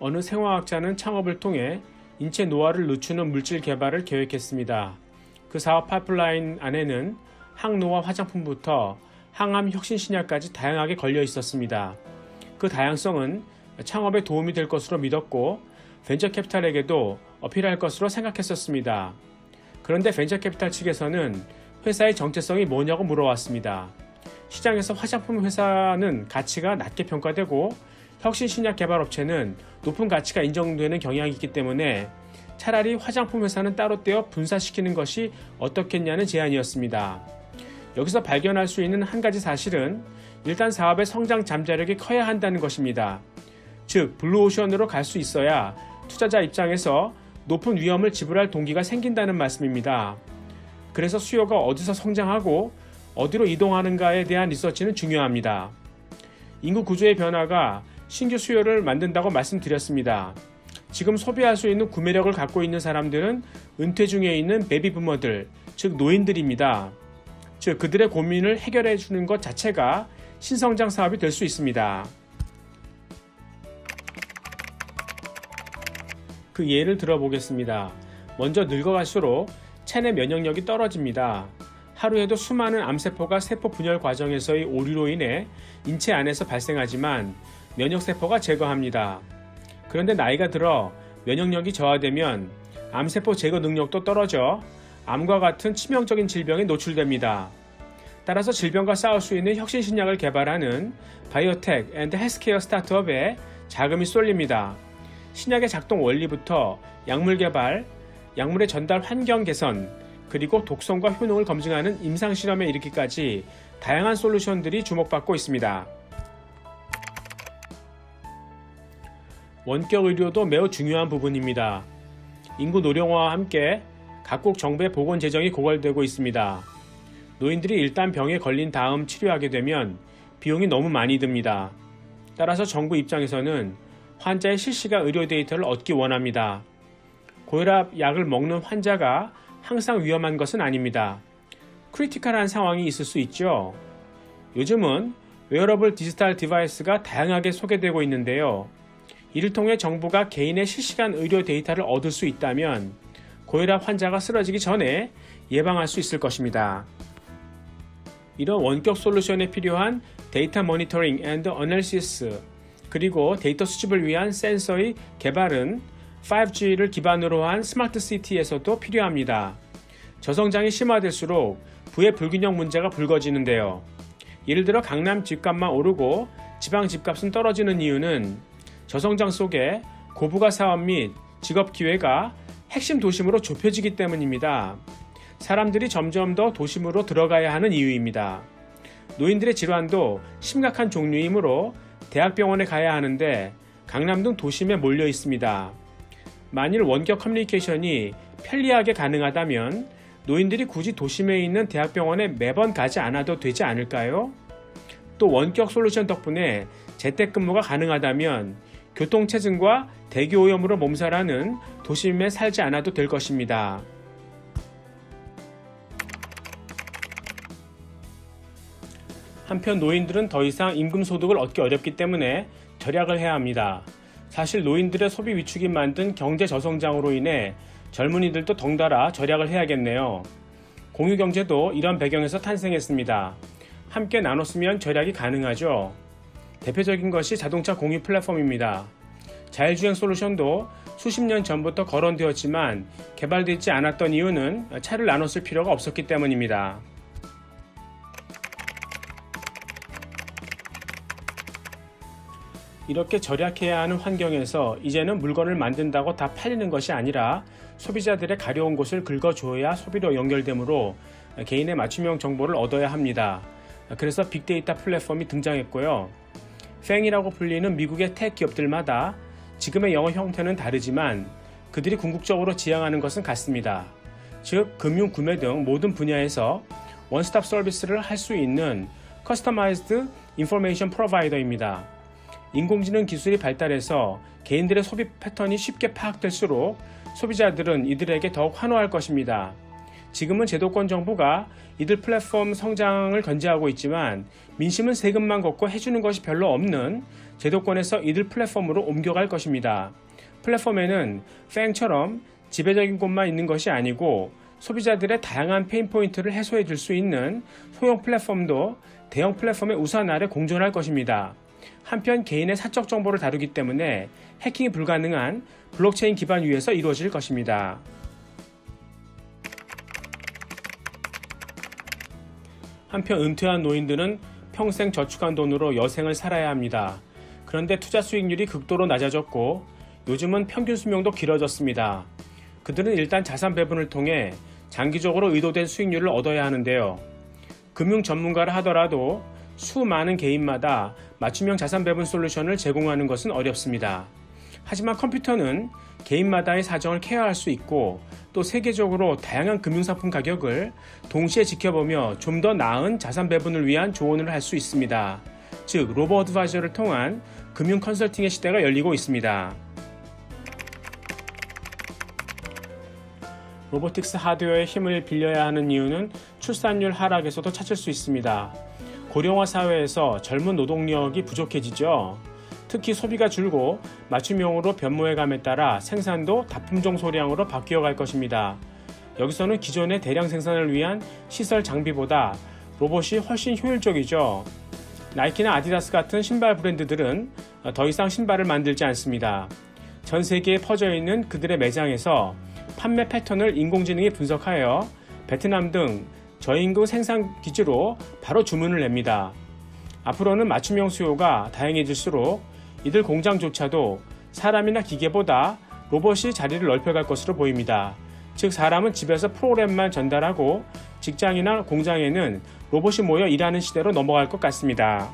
어느 생화학자는 창업을 통해 인체 노화를 늦추는 물질 개발을 계획했습니다. 그 사업 파이프라인 안에는 항노화 화장품부터 항암 혁신 신약까지 다양하게 걸려 있었습니다. 그 다양성은 창업에 도움이 될 것으로 믿었고 벤처 캐피탈에게도 어필할 것으로 생각했었습니다. 그런데 벤처 캐피탈 측에서는 회사의 정체성이 뭐냐고 물어왔습니다. 시장에서 화장품 회사는 가치가 낮게 평가되고 혁신 신약 개발 업체는 높은 가치가 인정되는 경향이 있기 때문에 차라리 화장품 회사는 따로 떼어 분사시키는 것이 어떻겠냐는 제안이었습니다. 여기서 발견할 수 있는 한 가지 사실은 일단 사업의 성장 잠재력이 커야 한다는 것입니다. 즉 블루오션으로 갈 수 있어야 투자자 입장에서 높은 위험을 지불할 동기가 생긴다는 말씀입니다. 그래서 수요가 어디서 성장하고 어디로 이동하는가에 대한 리서치는 중요합니다. 인구 구조의 변화가 신규 수요를 만든다고 말씀드렸습니다. 지금 소비할 수 있는 구매력을 갖고 있는 사람들은 은퇴 중에 있는 베이비부머들, 즉 노인들입니다. 즉 그들의 고민을 해결해 주는 것 자체가 신성장 사업이 될 수 있습니다. 그 예를 들어보겠습니다. 먼저 늙어갈수록 체내 면역력이 떨어집니다. 하루에도 수많은 암세포가 세포 분열 과정에서의 오류로 인해 인체 안에서 발생하지만 면역세포가 제거합니다. 그런데 나이가 들어 면역력이 저하되면 암세포 제거 능력도 떨어져 암과 같은 치명적인 질병에 노출됩니다. 따라서 질병과 싸울 수 있는 혁신 신약을 개발하는 바이오텍 앤드 헬스케어 스타트업에 자금이 쏠립니다. 신약의 작동 원리부터 약물 개발, 약물의 전달 환경 개선, 그리고 독성과 효능을 검증하는 임상실험에 이르기까지 다양한 솔루션들이 주목받고 있습니다. 원격 의료도 매우 중요한 부분입니다. 인구 노령화와 함께 각국 정부의 보건 재정이 고갈되고 있습니다. 노인들이 일단 병에 걸린 다음 치료하게 되면 비용이 너무 많이 듭니다. 따라서 정부 입장에서는 환자의 실시간 의료 데이터를 얻기 원합니다. 고혈압 약을 먹는 환자가 항상 위험한 것은 아닙니다. 크리티컬한 상황이 있을 수 있죠. 요즘은 웨어러블 디지털 디바이스가 다양하게 소개되고 있는데요. 이를 통해 정부가 개인의 실시간 의료 데이터를 얻을 수 있다면 고혈압 환자가 쓰러지기 전에 예방할 수 있을 것입니다. 이런 원격 솔루션에 필요한 데이터 모니터링 앤드 어널리시스 그리고 데이터 수집을 위한 센서의 개발은 5G를 기반으로 한 스마트 시티에서도 필요합니다. 저성장이 심화될수록 부의 불균형 문제가 불거지는데요. 예를 들어 강남 집값만 오르고 지방 집값은 떨어지는 이유는 저성장 속에 고부가 사업 및 직업 기회가 핵심 도심으로 좁혀지기 때문입니다. 사람들이 점점 더 도심으로 들어가야 하는 이유입니다. 노인들의 질환도 심각한 종류이므로 대학병원에 가야 하는데 강남 등 도심에 몰려 있습니다. 만일 원격 커뮤니케이션이 편리하게 가능하다면 노인들이 굳이 도심에 있는 대학병원에 매번 가지 않아도 되지 않을까요? 또 원격 솔루션 덕분에 재택근무가 가능하다면 교통체증과 대기오염으로 몸살하는 도심에 살지 않아도 될 것입니다. 한편 노인들은 더 이상 임금소득을 얻기 어렵기 때문에 절약을 해야 합니다. 사실 노인들의 소비 위축이 만든 경제 저성장으로 인해 젊은이들도 덩달아 절약을 해야겠네요. 공유경제도 이런 배경에서 탄생했습니다. 함께 나눠 쓰면 절약이 가능하죠. 대표적인 것이 자동차 공유 플랫폼입니다. 자율주행 솔루션도 수십 년 전부터 거론되었지만 개발되지 않았던 이유는 차를 나눠 쓸 필요가 없었기 때문입니다. 이렇게 절약해야 하는 환경에서 이제는 물건을 만든다고 다 팔리는 것이 아니라 소비자들의 가려운 곳을 긁어줘야 소비로 연결되므로 개인의 맞춤형 정보를 얻어야 합니다. 그래서 빅데이터 플랫폼이 등장했고요. 팽이라고 불리는 미국의 텍 기업들마다 지금의 영업 형태는 다르지만 그들이 궁극적으로 지향하는 것은 같습니다. 즉 금융 구매 등 모든 분야에서 원스톱 서비스를 할 수 있는 커스터마이즈드 인포메이션 프로바이더입니다. 인공지능 기술이 발달해서 개인들의 소비 패턴이 쉽게 파악될수록 소비자들은 이들에게 더욱 환호할 것입니다. 지금은 제도권 정부가 이들 플랫폼 성장을 견제하고 있지만 민심은 세금만 걷고 해주는 것이 별로 없는 제도권에서 이들 플랫폼으로 옮겨갈 것입니다. 플랫폼에는 팽처럼 지배적인 곳만 있는 것이 아니고 소비자들의 다양한 페인포인트를 해소해 줄 수 있는 소형 플랫폼도 대형 플랫폼의 우산 아래 공존할 것입니다. 한편 개인의 사적 정보를 다루기 때문에 해킹이 불가능한 블록체인 기반 위에서 이루어질 것입니다. 한편 은퇴한 노인들은 평생 저축한 돈으로 여생을 살아야 합니다. 그런데 투자 수익률이 극도로 낮아졌고 요즘은 평균 수명도 길어졌습니다. 그들은 일단 자산 배분을 통해 장기적으로 의도된 수익률을 얻어야 하는데요. 금융 전문가라 하더라도 수많은 개인마다 맞춤형 자산 배분 솔루션을 제공하는 것은 어렵습니다. 하지만 컴퓨터는 개인마다의 사정을 케어할 수 있고 또 세계적으로 다양한 금융상품 가격을 동시에 지켜보며 좀 더 나은 자산 배분을 위한 조언을 할 수 있습니다. 즉 로보 어드바이저를 통한 금융 컨설팅의 시대가 열리고 있습니다. 로보틱스 하드웨어의 힘을 빌려야 하는 이유는 출산율 하락에서도 찾을 수 있습니다. 고령화 사회에서 젊은 노동력이 부족해지죠. 특히 소비가 줄고 맞춤형으로 변모해감에 따라 생산도 다품종 소량으로 바뀌어갈 것입니다. 여기서는 기존의 대량 생산을 위한 시설 장비보다 로봇이 훨씬 효율적이죠. 나이키나 아디다스 같은 신발 브랜드들은 더 이상 신발을 만들지 않습니다. 전 세계에 퍼져 있는 그들의 매장에서 판매 패턴을 인공지능이 분석하여 베트남 등 저임금 생산 기지로 바로 주문을 냅니다. 앞으로는 맞춤형 수요가 다양해질수록 이들 공장조차도 사람이나 기계보다 로봇이 자리를 넓혀갈 것으로 보입니다. 즉 사람은 집에서 프로그램만 전달하고 직장이나 공장에는 로봇이 모여 일하는 시대로 넘어갈 것 같습니다.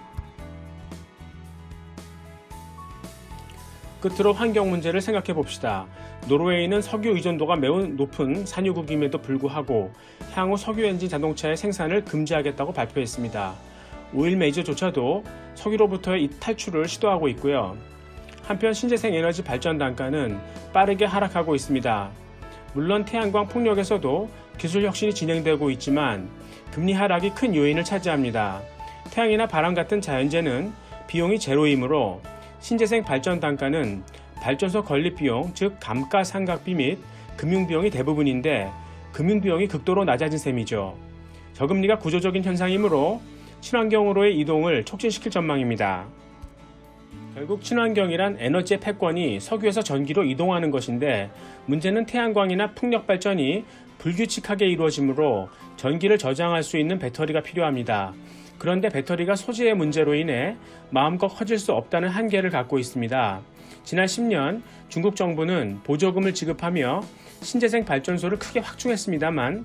끝으로 환경 문제를 생각해 봅시다. 노르웨이는 석유 의존도가 매우 높은 산유국임에도 불구하고 향후 석유 엔진 자동차의 생산을 금지하겠다고 발표했습니다. 오일 메이저조차도 석유로부터의 탈출을 시도하고 있고요. 한편 신재생 에너지 발전 단가는 빠르게 하락하고 있습니다. 물론 태양광 풍력에서도 기술 혁신이 진행되고 있지만 금리 하락이 큰 요인을 차지합니다. 태양이나 바람 같은 자연재는 비용이 제로이므로 신재생 발전 단가는 발전소 건립 비용, 즉 감가상각비 및 금융비용이 대부분인데 금융비용이 극도로 낮아진 셈이죠. 저금리가 구조적인 현상이므로 친환경으로의 이동을 촉진시킬 전망입니다. 결국 친환경이란 에너지의 패권이 석유에서 전기로 이동하는 것인데 문제는 태양광이나 풍력 발전이 불규칙하게 이루어지므로 전기를 저장할 수 있는 배터리가 필요합니다. 그런데 배터리가 소재의 문제로 인해 마음껏 커질 수 없다는 한계를 갖고 있습니다. 지난 10년 중국 정부는 보조금을 지급하며 신재생 발전소를 크게 확충했습니다만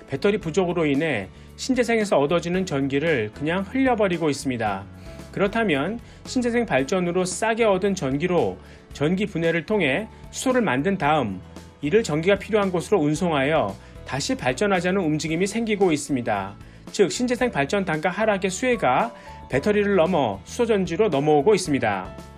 배터리 부족으로 인해 신재생에서 얻어지는 전기를 그냥 흘려버리고 있습니다. 그렇다면 신재생 발전으로 싸게 얻은 전기로 전기 분해를 통해 수소를 만든 다음 이를 전기가 필요한 곳으로 운송하여 다시 발전하자는 움직임이 생기고 있습니다. 즉 신재생 발전 단가 하락의 수혜가 배터리를 넘어 수소전지로 넘어오고 있습니다.